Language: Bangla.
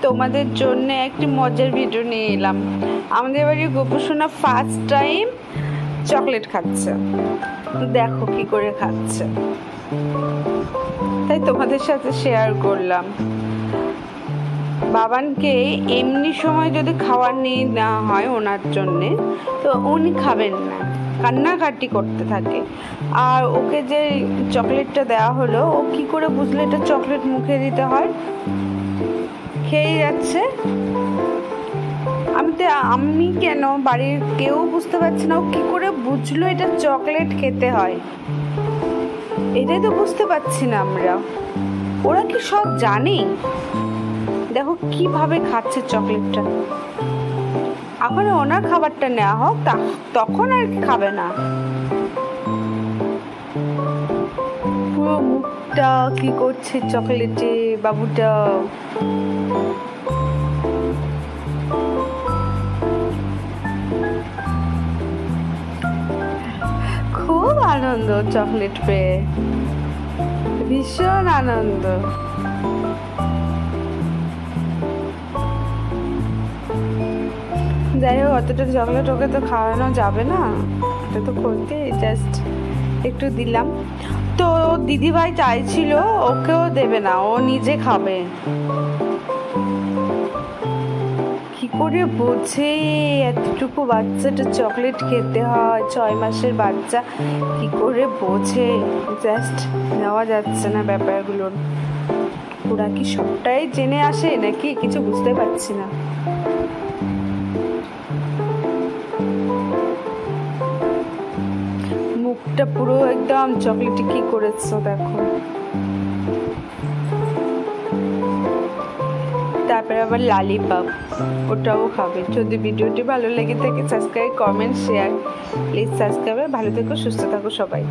তোমাদের জন্য একটি মজার ভিডিও নিয়ে এলাম। আমাদের বাড়ির গোপু সোনা ফার্স্ট টাইম চকলেট খাচ্ছে। দেখো কি করে খাচ্ছে, তাই তোমাদের সাথে শেয়ার করলাম। বাবানকে এমনি সময় যদি খাবার নিয়ে নেওয়া হয় ওনার জন্যে, তো উনি খাবেন না, কান্নাকাটি করতে থাকে। আর ওকে যে চকলেটটা দেওয়া হলো, ও কি করে বুঝলো এটা চকলেট মুখে দিতে হয়? খেয়ে যাচ্ছে। আমি কেন বাড়ির কেউ বুঝতে পারছি না, ও কি করে বুঝলো এটা চকলেট খেতে হয়? এটাই তো বুঝতে পারছি না আমরা। ওরা কি সব জানে? দেখো কিভাবে খাচ্ছে চকলেটটা। এখন ওনার খাবারটা নেওয়া হোক, তখন আর খাবে না। পুরো মুখটা কি করছে চকলেটে বাবুটা। খুব আনন্দ চকলেট পেয়ে, ভীষণ আনন্দ। যাই হোক, অতটা চকলেট ওকে তো খাওয়ানো যাবে না, এটা তো করতে জাস্ট একটু দিলাম। তো দিদিভাই চাইছিল ওকেও দেবে না, ও নিজে খাবে। কি করে বোঝে এতটুকু বাচ্চাটা চকলেট খেতে হয়? 6 মাসের বাচ্চা কি করে বোঝে? জাস্ট নেওয়া যাচ্ছে না ব্যাপারগুলো। ওরা কি সবটাই জেনে আসে নাকি কিছু বুঝতে পারছি না। মুখটা পুরো একদম চকলেটে কি করেছো দেখো। তারপরে আবার লালিপপ, ওটাও খাবে। যদি ভিডিওটি ভালো লেগে থাকে subscribe, comment, share. Please subscribe. ভালো থেকো, সুস্থ থাকো সবাই।